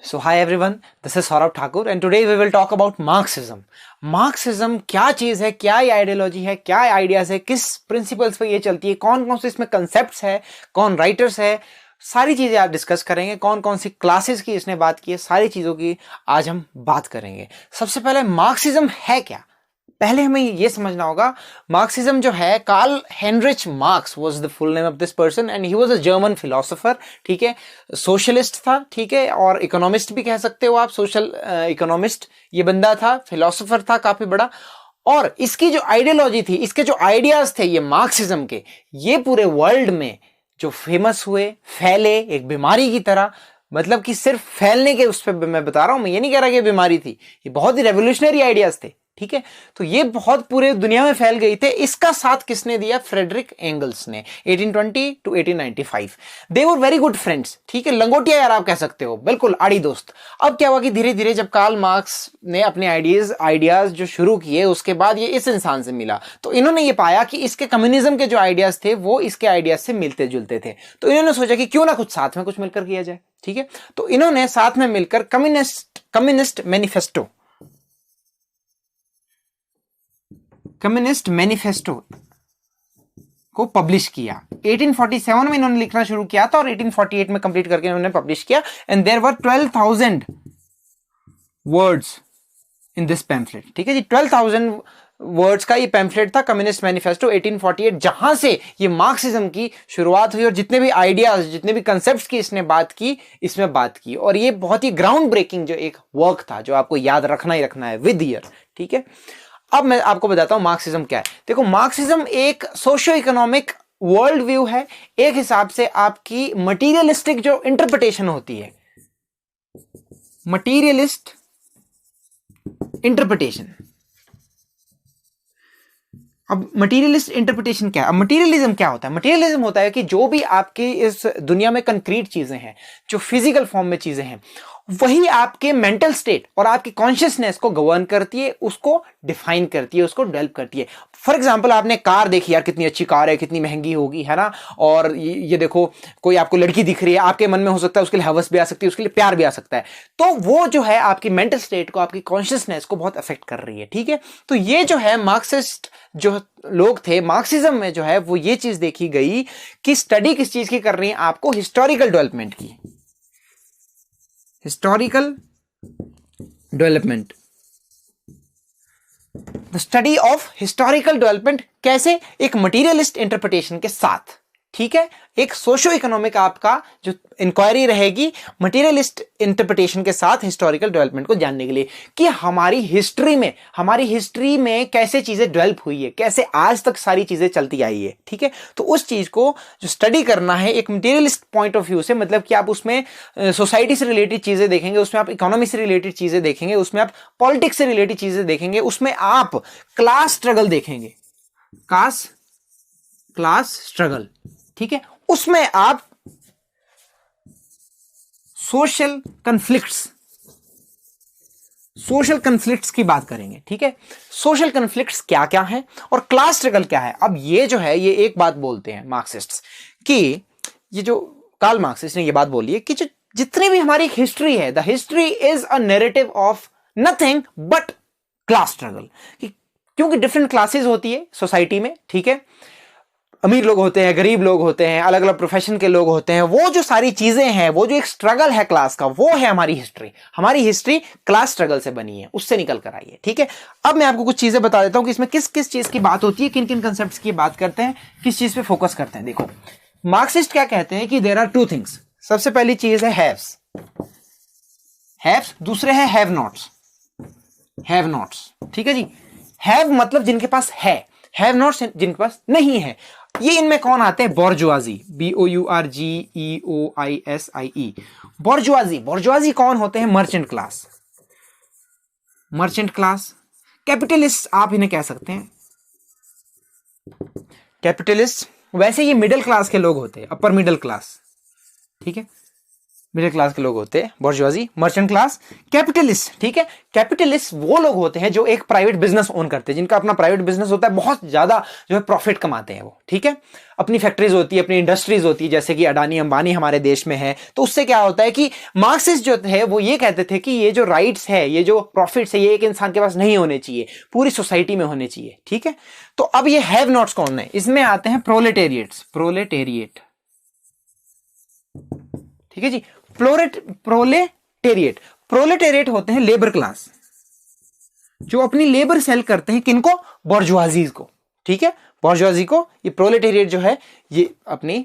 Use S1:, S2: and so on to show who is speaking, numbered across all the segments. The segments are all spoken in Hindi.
S1: So hi everyone, this is Saurabh Thakur and today we will talk about Marxism. Marxism क्या चीज है, क्या ये आइडियोलॉजी है, क्या आइडियाज है, किस प्रिंसिपल्स पे ये चलती है, कौन कौन से इसमें कंसेप्ट्स है, कौन राइटर्स है, सारी चीजें आज डिस्कस करेंगे। कौन कौन सी क्लासेस की इसने बात की है, सारी चीजों की आज हम बात करेंगे। सबसे पहले मार्क्सिज्म है क्या, पहले हमें ये समझना होगा। मार्क्सिज्म जो है, Karl Heinrich Marx was the full name of this person and he was a German philosopher. ठीक है, सोशलिस्ट था, ठीक है, और इकोनॉमिस्ट भी कह सकते हो आप, सोशल इकोनॉमिस्ट ये बंदा था, फिलोसोफर था काफी बड़ा। और इसकी जो आइडियोलॉजी थी, इसके जो आइडियाज थे ये मार्क्सिज्म के, ये पूरे वर्ल्ड में जो फेमस हुए, फैले एक बीमारी की तरह। मतलब कि सिर्फ फैलने के उस पर मैं बता रहा हूं, मैं ये नहीं कह रहा कि बीमारी थी, ये बहुत ही रेवोल्यूशनरी आइडियाज थे। ठीक है, तो ये बहुत पूरे दुनिया में फैल गई थे। इसका साथ किसने दिया? फ्रेडरिक एंगल्स ने, 1820 to 1895। They were very good friends. ठीक है, लंगोटिया यार आप कह सकते हो, बिल्कुल आड़ी दोस्त। अब क्या हुआ कि धीरे धीरे जब कार्ल मार्क्स ने अपने आइडियाज जो शुरू किए, उसके बाद ये इस इंसान से मिला, तो इन्होंने ये पाया कि इसके कम्युनिज्म के जो आइडियाज थे वो इसके आइडियाज से मिलते जुलते थे। तो इन्होंने सोचा कि क्यों ना कुछ साथ में कुछ मिलकर किया जाए। ठीक है, तो इन्होंने साथ में मिलकर कम्युनिस्ट मैनिफेस्टो को पब्लिश किया। 1847 में इन्होंने लिखना शुरू किया था और 1848 में कंप्लीट करके इन्होंने पब्लिश किया। And there were 12,000 words in this pamphlet. ठीक है जी, 12,000 वर्ड्स का ये पैम्फलेट था, कम्युनिस्ट मैनिफेस्टो 1848, जहां से ये मार्क्सिज्म की शुरुआत हुई और जितने भी आइडियाज, जितने भी कंसेप्ट्स की इसने बात की, इसमें बात की। और ये बहुत ही ग्राउंड ब्रेकिंग जो एक वर्क था, जो आपको याद रखना ही रखना है विद ईयर। ठीक है, अब मैं आपको बताता हूं मार्क्सिज्म क्या है। देखो, मार्क्सिज्म एक सोशियो इकोनॉमिक वर्ल्ड व्यू है। एक हिसाब से आपकी मटीरियलिस्टिक जो इंटरप्रिटेशन होती है, मटीरियलिस्ट इंटरप्रिटेशन। अब मटीरियलिस्ट इंटरप्रिटेशन क्या है? अब मटीरियलिज्म क्या होता है? मटीरियलिज्म होता है कि जो भी आपकी इस दुनिया में कंक्रीट चीजें हैं, जो फिजिकल फॉर्म में चीजें हैं, वही आपके मेंटल स्टेट और आपकी कॉन्शियसनेस को गवर्न करती है, उसको डिफाइन करती है, उसको डेवलप करती है। फॉर एग्जांपल, आपने कार देखी, यार कितनी अच्छी कार है, कितनी महंगी होगी, है ना। और ये देखो, कोई आपको लड़की दिख रही है, आपके मन में हो सकता है उसके लिए हवस भी आ सकती है, उसके लिए प्यार भी आ सकता है। तो वो जो है आपकी मेंटल स्टेट को, आपकी कॉन्शियसनेस को बहुत अफेक्ट कर रही है। ठीक है, तो ये जो है मार्क्सिस्ट जो लोग थे, मार्क्सिज्म में जो है वो ये चीज देखी गई कि स्टडी किस चीज की कर रही है आपको? हिस्टोरिकल डेवलपमेंट की। Historical development, the study of historical development. कैसे? एक मटीरियलिस्ट इंटरप्रिटेशन के साथ। ठीक है, एक सोशो इकोनॉमिक आपका जो इंक्वायरी रहेगी मटीरियलिस्ट इंटरप्रिटेशन के साथ हिस्टोरिकल डेवलपमेंट को जानने के लिए, कि हमारी हिस्ट्री में कैसे चीजें डेवलप हुई है, कैसे आज तक सारी चीजें चलती आई है। ठीक है, तो उस चीज को जो स्टडी करना है एक मटीरियलिस्ट पॉइंट ऑफ व्यू से, मतलब कि आप उसमें सोसाइटी से रिलेटेड चीजें देखेंगे, उसमें आप इकोनॉमी से रिलेटेड चीजें देखेंगे, उसमें आप पॉलिटिक्स से रिलेटेड चीजें देखेंगे, उसमें आप क्लास स्ट्रगल देखेंगे, क्लास स्ट्रगल। ठीक है, उसमें आप सोशल कन्फ्लिक्ट्स की बात करेंगे। ठीक है, सोशल कन्फ्लिक्ट्स क्या क्या है और क्लास स्ट्रगल क्या है। अब ये जो है, ये एक बात बोलते हैं मार्क्सिस्ट्स कि ये जो कार्ल मार्क्स ने ये बात बोली है कि जो जितनी भी हमारी हिस्ट्री है, the history is a narrative of nothing but class struggle. क्योंकि डिफरेंट क्लासेस होती है सोसाइटी में। ठीक है, अमीर लोग होते हैं, गरीब लोग होते हैं, अलग अलग प्रोफेशन के लोग होते हैं। वो जो सारी चीजें हैं, वो जो एक स्ट्रगल है क्लास का, वो है हमारी हिस्ट्री। हमारी हिस्ट्री क्लास स्ट्रगल से बनी है, उससे निकल कर आई है। ठीक है, अब मैं आपको कुछ चीजें बता देता हूं कि इसमें किस किस चीज की बात होती है, किन किन कंसेप्ट्स की बात करते हैं, किस चीज पे फोकस करते हैं। देखो, मार्क्सिस्ट क्या कहते हैं कि देयर आर टू थिंग्स। सबसे पहली चीज है हैव्स, दूसरे है हैव नॉट्स। ठीक है जी, हैव मतलब जिनके पास है, हैव नॉट्स जिनके पास नहीं है। ये इनमें कौन आते हैं? बोर्जुआजी, BOURGEOISIE। बोर्जुआजी कौन होते हैं? Merchant class. कैपिटलिस्ट आप इन्हें कह सकते हैं, कैपिटलिस्ट। वैसे ये मिडिल क्लास के लोग होते हैं, अपर मिडिल क्लास। ठीक है, मिडिल क्लास के लोग होते हैं, बोर्जुआजी, मर्चेंट क्लास, कैपिटलिस्ट। ठीक है, कैपिटलिस्ट वो लोग होते हैं जो एक प्राइवेट बिजनेस ओन करते हैं, जिनका अपना प्राइवेट बिजनेस होता है, बहुत ज्यादा जो है प्रॉफिट कमाते हैं वो। ठीक है, अपनी फैक्ट्रीज होती है, अपनी इंडस्ट्रीज होती है, जैसे कि अडानी अंबानी हमारे देश में है। तो उससे क्या होता है कि मार्क्सिस्ट जो थे वो ये कहते थे कि ये जो राइट्स है, ये जो प्रॉफिट्स है, ये एक इंसान के पास नहीं होने चाहिए, पूरी सोसाइटी में होने चाहिए। ठीक है, तो अब ये हैव नॉट्स कौन है, इसमें आते हैं प्रोलेटेरिएट्स, प्रोलेटेरिएट। ठीक है जी, प्रोलेटेरिएट, प्रोलेटेरिएट होते हैं लेबर क्लास, जो अपनी लेबर सेल करते हैं, किनको, बोर्जुआजीज को। ठीक है, बोर्जुआजी को, ये प्रोलेटेरिएट जो है ये अपनी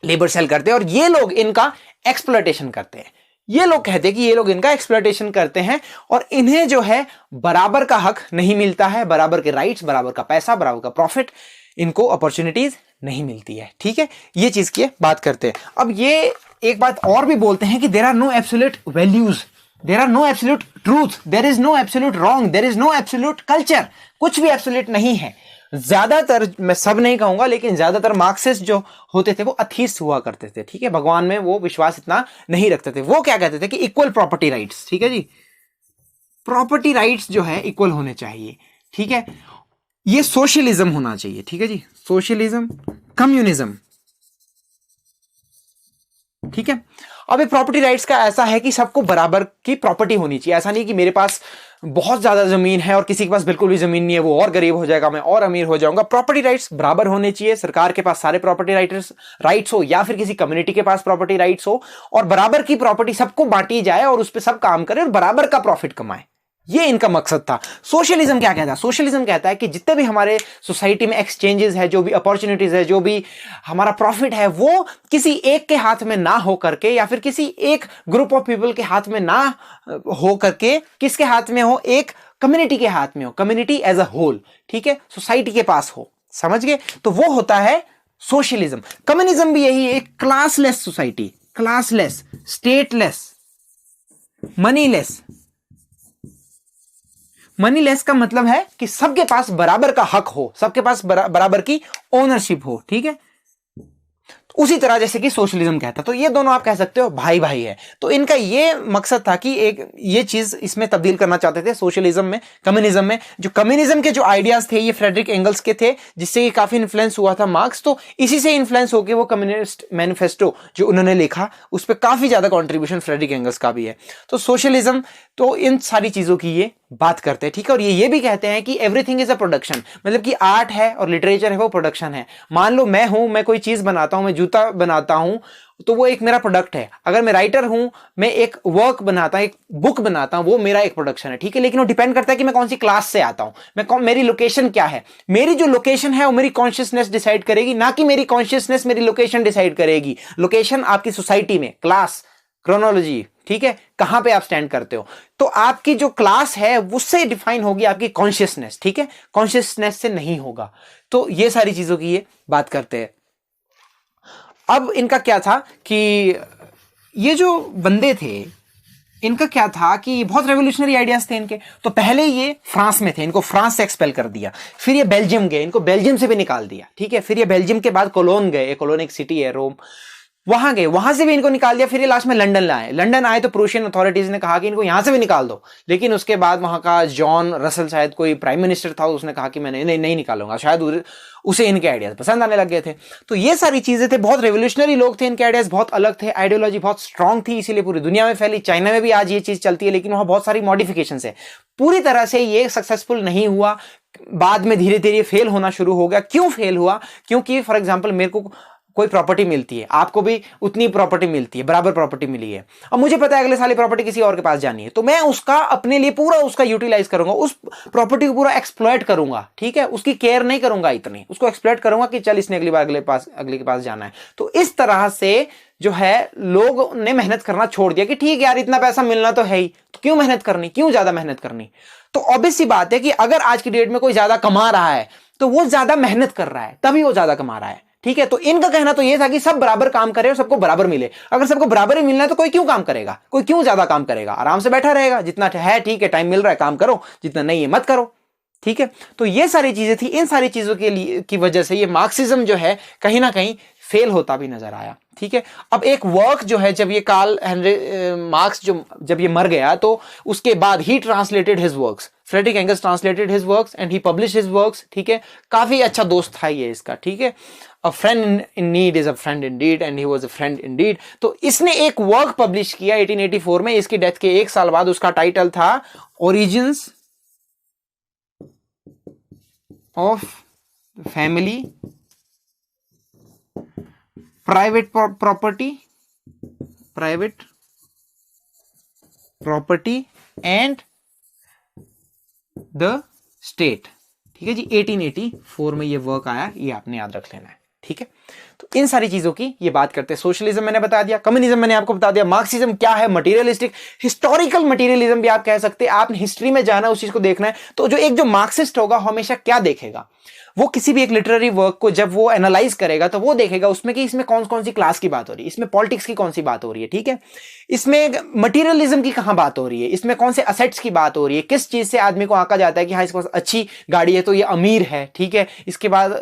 S1: लेबर सेल करते हैं, और ये लोग इनका एक्सप्लॉयटेशन करते हैं। ये लोग कहते हैं कि ये लोग इनका एक्सप्लॉयटेशन करते हैं, और इन्हें जो है बराबर का हक नहीं मिलता है, बराबर के राइट्स, बराबर का पैसा, बराबर का प्रॉफिट, इनको अपॉर्चुनिटीज नहीं मिलती है। ठीक है, ये चीज की बात करते हैं। अब ये एक बात और भी बोलते हैं कि there are no absolute values, there are no absolute truth, there is no absolute wrong, there is no absolute culture, कुछ भी एब्सोल्यूट नहीं है। ज्यादातर, मैं सब नहीं कहूंगा, लेकिन ज्यादातर मार्क्सिस्ट जो होते थे वो अथीस्ट हुआ करते थे। ठीक है, भगवान में वो विश्वास इतना नहीं रखते थे। वो क्या कहते थे कि इक्वल प्रॉपर्टी राइट्स। ठीक है जी, प्रॉपर्टी राइट्स जो है इक्वल होने चाहिए। ठीक है, ये सोशलिज्म होना चाहिए। ठीक है जी, सोशलिज्म, कम्युनिज्म। ठीक है, अब ये प्रॉपर्टी राइट्स का ऐसा है कि सबको बराबर की प्रॉपर्टी होनी चाहिए। ऐसा नहीं कि मेरे पास बहुत ज्यादा जमीन है और किसी के पास बिल्कुल भी जमीन नहीं है, वो और गरीब हो जाएगा, मैं और अमीर हो जाऊंगा। प्रॉपर्टी राइट्स बराबर होने चाहिए, सरकार के पास सारे प्रॉपर्टी राइट्स हो, या फिर किसी कम्युनिटी के पास प्रॉपर्टी राइट्स हो, और बराबर की प्रॉपर्टी सबको बांटी जाए और उस पर सब काम करें और बराबर का प्रॉफिट कमाए। ये इनका मकसद था। सोशलिज्म क्या कहता है, सोशलिज्म कहता है कि जितने भी हमारे सोसाइटी में एक्सचेंजेस है, जो भी अपॉर्चुनिटीज है, जो भी हमारा प्रॉफिट है, वो किसी एक के हाथ में ना हो करके, या फिर किसी एक ग्रुप ऑफ पीपल के हाथ में ना हो करके, किसके हाथ में हो, एक कम्युनिटी के हाथ में हो, कम्युनिटी एज अ होल। ठीक है, सोसाइटी के पास हो। समझ गए, तो वो होता है सोशलिज्म। कम्युनिज्म भी यही है, एक classless society, classless, stateless, moneyless. Moneyless का मतलब है कि सबके पास बराबर का हक हो, सबके पास बराबर की ओनरशिप हो। ठीक है, उसी तरह जैसे कि सोशलिज्म कहता। तो ये दोनों आप कह सकते हो भाई भाई है। तो इनका ये मकसद था कि एक ये चीज इसमें तब्दील करना चाहते थे सोशलिज्म में, कम्युनिज्म में। जो कम्युनिज्म के जो आइडियाज थे ये फ्रेडरिक एंगल्स के थे, जिससे काफी इन्फ्लुएंस हुआ था मार्क्स। तो इसी से इन्फ्लुएंस होकर वो कम्युनिस्ट मैनिफेस्टो जो उन्होंने लिखा, उस पर काफी ज्यादा कॉन्ट्रीब्यूशन फ्रेडरिक एंगल्स का भी है। तो सोशलिज्म तो इन सारी चीजों की ये बात करते हैं। ठीक है, और ये भी कहते हैं कि एवरीथिंग इज अ प्रोडक्शन, मतलब कि आर्ट है और लिटरेचर है वो प्रोडक्शन है। मान लो मैं हूं, मैं कोई चीज बनाता हूं, मैं जूता बनाता हूं, तो वो एक मेरा प्रोडक्ट है। अगर मैं राइटर हूं, मैं एक वर्क बनाता हूं, एक बुक बनाता हूं, वो मेरा एक प्रोडक्शन है। ठीक है, लेकिन वो डिपेंड करता है कि मैं कौन सी क्लास से आता हूं, मेरी लोकेशन क्या है। मेरी जो लोकेशन है वो मेरी कॉन्शियसनेस डिसाइड करेगी, ना कि मेरी कॉन्शियसनेस मेरी लोकेशन डिसाइड करेगी। लोकेशन आपकी सोसाइटी में, क्लास, क्रोनोलॉजी, ठीक है, कहां पे आप स्टैंड करते हो। तो आपकी जो क्लास है उससे डिफाइन होगी आपकी कॉन्शियसनेस। ठीक है, कॉन्शियसनेस से नहीं होगा। तो ये सारी चीजों की ये बात करते हैं। अब इनका क्या था कि ये जो बंदे थे, इनका क्या था कि बहुत रेवोल्यूशनरी आइडियाज थे इनके। तो पहले ये फ्रांस में थे, इनको फ्रांस से एक्सपेल कर दिया। फिर ये बेल्जियम गए, इनको बेल्जियम से भी निकाल दिया। ठीक है, फिर ये बेल्जियम के बाद कोलोन गए, कोलोन एक सिटी है, रोम, वहां गए, वहां से भी इनको निकाल दिया। फिर ये लास्ट में लंदन आए। लंदन आए तो प्रूशियन अथॉरिटीज ने कहा कि इनको यहां से भी निकाल दो, लेकिन उसके बाद वहां का जॉन रसल, शायद कोई प्राइम मिनिस्टर था, उसने कहा कि मैं नहीं निकालूंगा। शायद उसे इनके आइडियाज पसंद आने लग गए थे। तो ये सारी चीजें थे, बहुत रेवोल्यूशनरी लोग थे, इनके आइडियाज बहुत अलग थे, आइडियोलॉजी बहुत स्ट्रांग थी, इसीलिए पूरी दुनिया में फैली। चाइना में भी आज ये चीज चलती है, लेकिन वहां बहुत सारी मॉडिफिकेशन है। पूरी तरह से ये सक्सेसफुल नहीं हुआ, बाद में धीरे धीरे फेल होना शुरू हो गया। क्यों फेल हुआ? क्योंकि फॉर एग्जाम्पल मेरे को कोई प्रॉपर्टी मिलती है, आपको भी उतनी प्रॉपर्टी मिलती है, बराबर प्रॉपर्टी मिली है। अब मुझे पता है अगले साल प्रॉपर्टी किसी और के पास जानी है, तो मैं उसका अपने लिए पूरा उसका यूटिलाइज करूंगा, उस प्रॉपर्टी को पूरा एक्सप्लॉइट करूंगा। ठीक है, उसकी केयर नहीं करूंगा, इतनी उसको एक्सप्लॉइट करूंगा कि चल इसने अगली बार अगले के पास जाना है। तो इस तरह से जो है लोग ने मेहनत करना छोड़ दिया कि ठीक यार इतना पैसा मिलना तो है ही, तो क्यों मेहनत करनी, क्यों ज्यादा मेहनत करनी। तो ऑब्वियस सी बात है कि अगर आज की डेट में कोई ज्यादा कमा रहा है तो वो ज्यादा मेहनत कर रहा है, तभी वो ज्यादा कमा रहा है। ठीक है, तो इनका कहना तो यह था कि सब बराबर काम करे और सबको बराबर मिले। अगर सबको बराबर ही मिलना है तो कोई क्यों काम करेगा, कोई क्यों ज्यादा काम करेगा, आराम से बैठा रहेगा। जितना है ठीक है, टाइम मिल रहा है काम करो, जितना नहीं है मत करो। ठीक है, तो ये सारी चीजें थी। इन सारी चीजों के लिए की वजह से ये मार्क्सिज्म जो है कहीं ना कहीं फेल होता भी नजर आया। ठीक है। अब एक वर्क जो है, जब ये कार्ल हेनरी मार्क्स जब ये मर गया तो उसके बाद he translated his works, Friedrich Engels translated his works and he publish his works, ठीक है। काफी अच्छा दोस्त था ये इसका, ठीक है। अ friend in need is a friend Indeed and he was a friend Indeed. तो इसने एक वर्क पब्लिश किया 1884 में, इसकी डेथ के एक साल बाद। उसका टाइटल था origins of family, private property and the state, ठीक है जी। 1884 में ये वर्क आया, ये आपने याद रख लेना है, ठीक है। तो इन सारी चीजों की ये बात करते हैं। सोशलिज्म मैंने बता दिया, कम्युनिज्म मैंने आपको बता दिया, मार्क्सिज्म क्या है, मटेरियलिस्टिक, हिस्टोरिकल मटेरियलिज्म भी आप कह सकते हैं। आपने हिस्ट्री में जाना है, उस चीज को देखना है। तो जो मार्क्सिस्ट होगा हमेशा क्या देखेगा, वो किसी भी एक लिटरेरी वर्क को जब वो एनालाइज करेगा तो वो देखेगा उसमें कि इसमें कौन कौन सी क्लास की बात हो रही है, इसमें पॉलिटिक्स की कौन सी बात हो रही है, ठीक है, इसमें मटेरियलिज्म की कहां बात हो रही है, इसमें कौन से असेट्स की बात हो रही है, किस चीज से आदमी को आंका जाता है कि हाँ इसके पास अच्छी गाड़ी है तो ये अमीर है, ठीक है। इसके बाद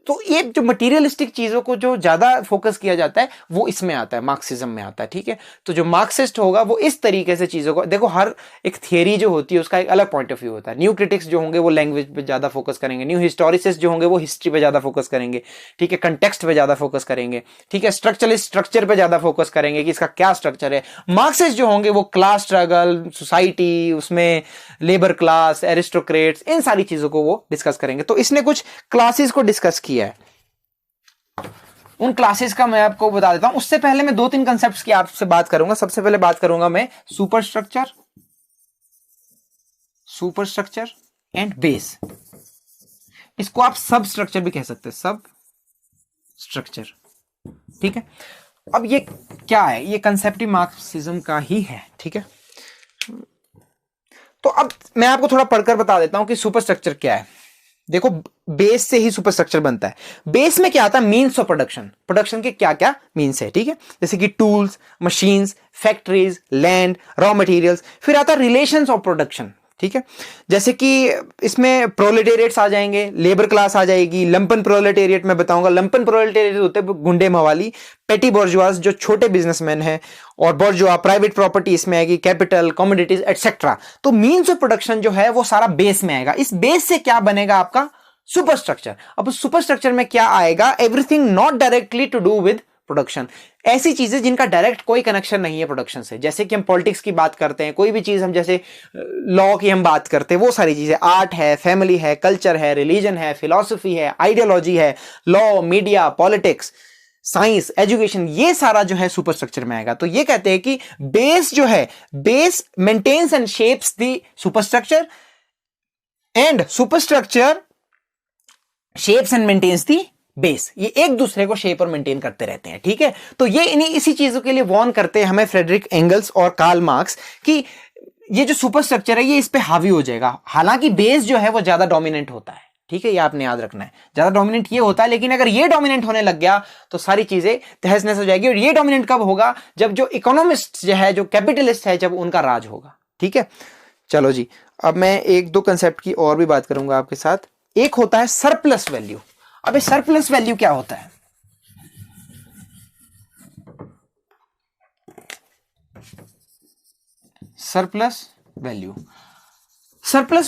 S1: तो ये जो मटेरियलिस्टिक चीजों को जो ज्यादा फोकस किया जाता है वो इसमें आता है, मार्क्सिज्म में आता है, ठीक है। तो जो मार्क्सिस्ट होगा वो इस तरीके से चीजों को देखो, हर एक थियरी जो होती है उसका एक अलग पॉइंट ऑफ व्यू होता है। न्यू क्रिटिक्स जो होंगे वो लैंग्वेज पे ज्यादा फोकस करेंगे, न्यू हिस्टोरिसिस्ट जो होंगे वो हिस्ट्री पे ज्यादा फोकस करेंगे, ठीक है, कंटेक्स्ट पे ज्यादा फोकस करेंगे, ठीक है, स्ट्रक्चरलिस्ट स्ट्रक्चर पे ज्यादा फोकस करेंगे कि इसका क्या स्ट्रक्चर है। मार्क्सिस्ट जो होंगे वो क्लास स्ट्रगल, सोसाइटी, उसमें लेबर क्लास, एरिस्टोक्रेट्स, इन सारी चीजों को वो डिस्कस करेंगे। तो इसने कुछ क्लासेस को डिस्कस किया है, उन क्लासेस का मैं आपको बता देता हूं। उससे पहले मैं 2-3 कंसेप्ट्स की आपसे बात करूंगा। सबसे पहले बात करूंगा मैं सुपरस्ट्रक्चर एंड बेस। इसको आप सब स्ट्रक्चर भी कह सकते हैं, सब स्ट्रक्चर, ठीक है। अब ये क्या है, ये कंसेप्ट ही मार्क्सिज्म का ही है, ठीक है। तो अब मैं आपको थोड़ा पढ़कर बता देता हूं कि सुपरस्ट्रक्चर क्या है। देखो, बेस से ही सुपरस्ट्रक्चर बनता है। बेस में क्या आता है, मीन्स ऑफ प्रोडक्शन के क्या क्या मीन्स है, ठीक है, जैसे कि tools, machines, factories, land, raw materials. फिर आता है रिलेशंस ऑफ प्रोडक्शन, ठीक है, जैसे कि इसमें प्रोलेटेरिएट्स आ जाएंगे, लेबर क्लास आ जाएगी, लंपन प्रोलेटेरिएट मैं बताऊंगा। लंपन प्रोलेटेरिएट होते हैं गुंडे मवाली, पेटी बोर्जुआस जो छोटे बिजनेसमैन हैं, और बोर्जुआ, प्राइवेट प्रॉपर्टी इसमें आएगी, कैपिटल, कमोडिटीज एटसेट्रा। तो मीन्स ऑफ प्रोडक्शन जो है वो सारा बेस में आएगा। इस बेस से क्या बनेगा आपका सुपरस्ट्रक्चर। अब सुपरस्ट्रक्चर में क्या आएगा, everything not directly to do with production, ऐसी चीजें जिनका डायरेक्ट कोई कनेक्शन नहीं है प्रोडक्शन से। जैसे कि हम पॉलिटिक्स की बात करते हैं, कोई भी चीज हम जैसे लॉ की हम बात करते हैं, वो सारी चीजें, आर्ट है, फैमिली है, कल्चर है, रिलीजन है, फिलॉसफी है, आइडियोलॉजी है, law, media, politics, science, education, ये सारा जो है सुपरस्ट्रक्चर में आएगा। तो ये कहते हैं कि बेस जो है, base maintains and shapes the superstructure and superstructure shapes and maintains the base. ये एक दूसरे को शेप और मेंटेन करते रहते हैं, ठीक है। तो ये इसी चीजों के लिए वॉर्न करते हैं हमें फ्रेडरिक एंगल्स और कार्ल मार्क्स कि ये जो सुपरस्ट्रक्चर है ये इस पे हावी हो जाएगा। हालांकि बेस जो है वो ज्यादा डोमिनेंट होता है, ठीक है, ये आपने याद रखना है, ज्यादा डोमिनेंट ये होता है। लेकिन अगर ये डोमिनेंट होने लग गया तो सारी चीजें तहस नहस हो जाएगी। और ये डोमिनेंट कब होगा, जब जो इकोनॉमिस्ट जो है, जो कैपिटलिस्ट है, जब उनका राज होगा, ठीक है। चलो जी, अब मैं 1-2 कंसेप्ट की और भी बात करूंगा आपके साथ। एक होता है सरप्लस वैल्यू। अबे सरप्लस वैल्यू क्या होता है, surplus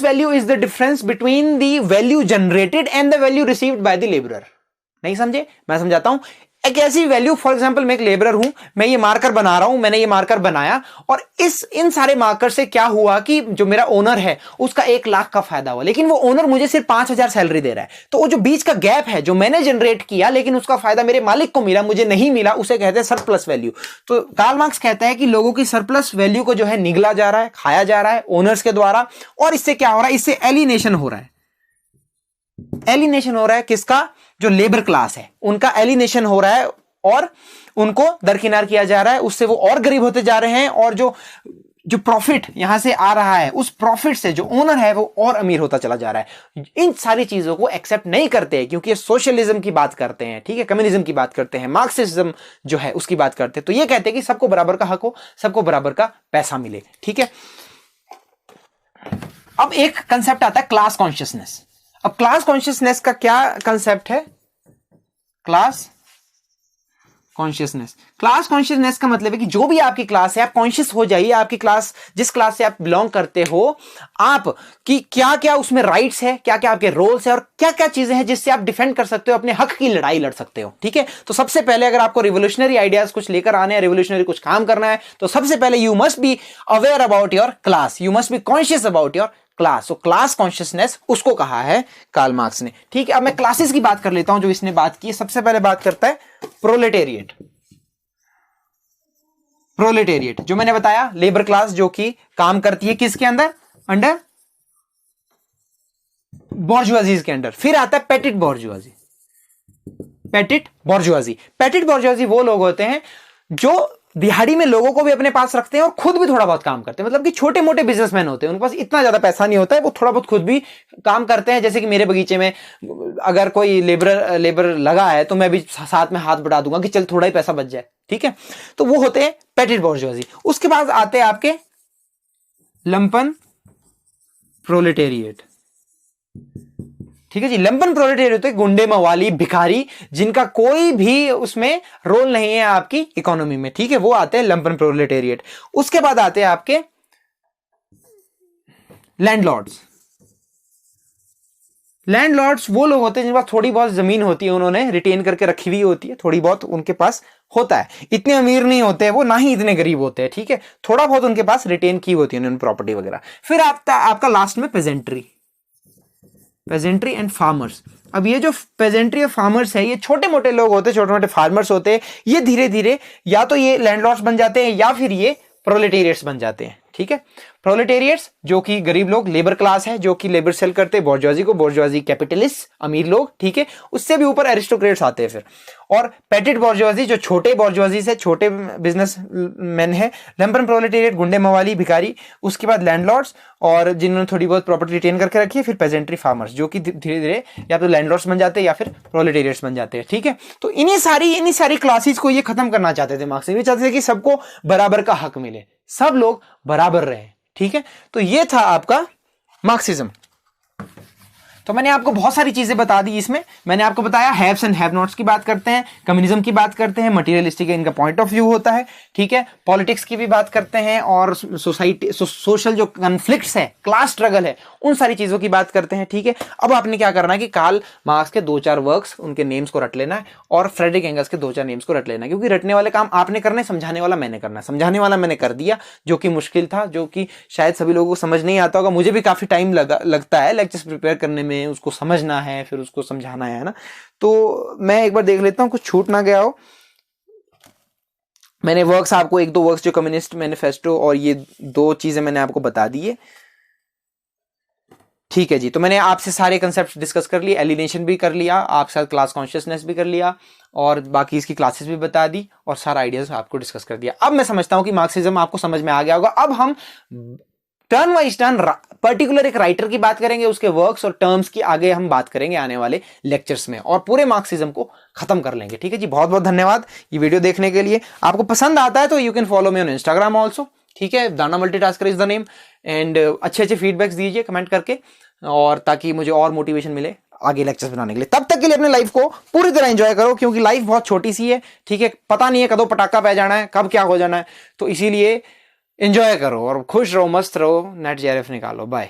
S1: value is the difference between the value generated and the value received by the labourer. नहीं समझे, मैं समझाता हूं। एक ऐसी वैल्यू, फॉर एग्जांपल मैं एक लेबरर हूं, मैं ये मार्कर बना रहा हूं, मैंने ये मार्कर बनाया, और इन सारे मार्कर से क्या हुआ कि जो मेरा ओनर है उसका 1 लाख का फायदा हुआ, लेकिन वो ओनर मुझे सिर्फ 5,000 सैलरी दे रहा है। तो वो जो बीच का गैप है, जो मैंने जनरेट किया लेकिन उसका फायदा मेरे मालिक को मिला, मुझे नहीं मिला, उसे कहते हैं सरप्लस वैल्यू। तो कार्ल मार्क्स कहता है कि लोगों की सरप्लस वैल्यू को जो है निगला जा रहा है, खाया जा रहा है ओनर्स के द्वारा। और इससे क्या हो रहा है, इससे एलिनेशन हो रहा है। एलिनेशन हो रहा है किसका, जो लेबर क्लास है उनका एलिनेशन हो रहा है, और उनको दरकिनार किया जा रहा है। उससे वो और गरीब होते जा रहे हैं, और जो प्रॉफिट यहां से आ रहा है, उस प्रॉफिट से जो ओनर है वो और अमीर होता चला जा रहा है। इन सारी चीजों को एक्सेप्ट नहीं करते हैं, क्योंकि ये सोशलिज्म की बात करते हैं, ठीक है, कम्युनिज्म की बात करते हैं, मार्क्सिज्म जो है उसकी बात करते हैं। तो ये कहते हैं कि सबको बराबर का हक हो, सबको बराबर का पैसा मिले, ठीक है। अब एक कंसेप्ट आता है क्लास कॉन्शियसनेस। अब क्लास कॉन्शियसनेस का क्या कंसेप्ट है, क्लास कॉन्शियसनेस। क्लास कॉन्शियसनेस का मतलब है कि जो भी आपकी क्लास है आप कॉन्शियस हो जाइए, आपकी क्लास जिस क्लास से आप बिलोंग करते हो आप कि क्या क्या उसमें राइट्स है, क्या क्या आपके रोल्स है और क्या क्या चीजें हैं जिससे आप डिफेंड कर सकते हो, अपने हक की लड़ाई लड़ सकते हो। ठीक है, तो सबसे पहले अगर आपको रिवोल्यूशनरी आइडियाज कुछ लेकर आने हैं, रिवोल्यूशनरी कुछ काम करना है, तो सबसे पहले you must be aware about your class, you must be conscious about your class. तो क्लास कॉन्शियसनेस उसको कहा है कार्ल मार्क्स ने। ठीक है, अब मैं क्लासेस की बात कर लेता हूं जो इसने बात की। सबसे पहले बात करता है प्रोलेटेरिएट। प्रोलेटेरिएट जो मैंने बताया लेबर क्लास जो कि काम करती है किसके अंदर, अंडर बॉर्जुआजीज के अंडर। फिर आता है पेटिट बॉर्जुआजी। पेटिट बॉर्जुआजी, पेटिट बॉर्जुआजी वो लोग होते हैं जो दिहाड़ी में लोगों को भी अपने पास रखते हैं और खुद भी थोड़ा बहुत काम करते हैं, मतलब कि छोटे मोटे बिजनेसमैन होते हैं, उनके पास इतना ज्यादा पैसा नहीं होता है, वो थोड़ा बहुत खुद भी काम करते हैं। जैसे कि मेरे बगीचे में अगर कोई लेबर लगा है तो मैं भी साथ में हाथ बढ़ा दूंगा कि चल थोड़ा ही पैसा बच जाए। ठीक है, तो वो होते हैं पेटिट बॉर्जुआजी। उसके बाद आते हैं आपके लंपन प्रोलेटेरिएट। ठीक है जी, लंपन प्रोलेटेरिएट होते हैं गुंडे मवाली भिखारी जिनका कोई भी उसमें रोल नहीं है आपकी इकोनॉमी में। ठीक है, वो आते हैं लंपन प्रोलेटेरिएट। उसके बाद आते हैं आपके लैंडलॉर्ड्स। लैंडलॉर्ड्स वो लोग होते हैं जिनके पास थोड़ी बहुत जमीन होती है, उन्होंने रिटेन करके रखी हुई होती है, थोड़ी बहुत उनके पास होता है, इतने अमीर नहीं होते हैं वो, ना ही इतने गरीब होते हैं। ठीक है, थोड़ा बहुत उनके पास रिटेन की होती है उन्होंने प्रॉपर्टी वगैरह। फिर आपका लास्ट में पेजेंट्री, पेजेंट्री एंड फार्मर्स। अब ये जो पेजेंट्री और फार्मर्स है ये छोटे मोटे लोग होते हैं, छोटे मोटे फार्मर्स होते हैं। ये धीरे धीरे या तो ये लैंडलॉर्ड्स बन जाते हैं या फिर ये प्रोलेटेरिएट्स बन जाते हैं। ठीक है, प्रोलेटेरिएट्स जो कि गरीब लोग, लेबर क्लास है जो कि लेबर सेल करते हैं बोर्जुआजी को, बोर्जुआजी कैपिटलिस्ट अमीर लोग। ठीक है, उससे भी ऊपर एरिस्टोक्रेट्स आते हैं फिर, और पेटिट बोर्जुआजी जो छोटे बोर्जुआजी से छोटे बिजनेस मैन है, लंपन प्रोलेटेरिएट गुंडे मवाली भिखारी, उसके बाद लैंडलॉर्ड्स और जिन्होंने थोड़ी बहुत प्रॉपर्टी रिटेन करके रखी है, फिर पेजेंट्री फार्मर्स जो कि धीरे धीरे या तो लैंडलॉर्ड्स बन जाते हैं या फिर प्रोलेटेरिएट्स बन जाते हैं। ठीक है, तो इन्हीं सारी क्लासेस को ये खत्म करना चाहते थे मार्क्स। ये चाहते थे कि सबको बराबर का हक मिले, सब लोग बराबर रहे। ठीक है, तो ये था आपका मार्क्सिज्म। तो मैंने आपको बहुत सारी चीजें बता दी इसमें। मैंने आपको बताया हैव्स एंड हैव नॉट्स की बात करते हैं, कम्युनिज्म की बात करते हैं, मटेरियलिस्टिक इनका पॉइंट ऑफ व्यू होता है। ठीक है, पॉलिटिक्स की भी बात करते हैं और सोसाइटी सोशल जो कन्फ्लिक्ट्स है, क्लास स्ट्रगल है, उन सारी चीजों की बात करते हैं। ठीक है, अब आपने क्या करना है कि कार्ल मार्क्स के 2-4 वर्क्स उनके नेम्स को रट लेना है और फ्रेडरिक एंगल्स के 2-4 नेम्स को रट लेना है, क्योंकि रटने वाले काम आपने करने, समझाने वाला मैंने करना है। समझाने वाला मैंने कर दिया जो कि मुश्किल था, जो कि शायद सभी लोगों को समझ नहीं आता होगा, मुझे भी काफी टाइम लगता है लेक्चर्स प्रिपेयर करने में, उसको समझना है फिर उसको समझाना है ना। तो मैं एक बार देख लेता हूं कुछ छूट ना गया हो। मैंने वर्क्स आपको 1-2 वर्क्स जो कम्युनिस्ट मैनिफेस्टो और ये 2 चीजें मैंने आपको बता दी है। ठीक है जी, तो मैंने आपसे सारे कंसेप्ट डिस्कस कर लिए, एलिनेशन भी कर लिया, आपके साथ क्लास कॉन्शियसनेस भी कर लिया और बाकी इसकी क्लासेस भी बता दी और सारा आइडियाज आपको डिस्कस कर दिया। अब मैं समझता हूं कि मार्क्सिज्म आपको समझ में आ गया होगा। अब हम टर्न वाइज टर्न पर्टिकुलर एक राइटर की बात करेंगे, उसके वर्क्स और टर्म्स की आगे हम बात करेंगे आने वाले लेक्चर्स में और पूरे मार्क्सिज्म को खत्म कर लेंगे। ठीक है जी, बहुत बहुत धन्यवाद ये वीडियो देखने के लिए। आपको पसंद आता है तो you can follow me on Instagram also. ठीक है, दाना multitasker is the name and अच्छे फीडबैक्स दीजिए कमेंट करके, और ताकि मुझे और मोटिवेशन मिले आगे लेक्चर्स बनाने के लिए। तब तक के लिए अपने लाइफ को पूरी तरह एंजॉय करो, क्योंकि लाइफ बहुत छोटी सी है। ठीक है, पता नहीं है कदों पटाखा पै जाना है, कब क्या हो जाना है, तो इसीलिए एंजॉय करो और खुश रहो, मस्त रहो, नेट जेआरएफ निकालो। बाय।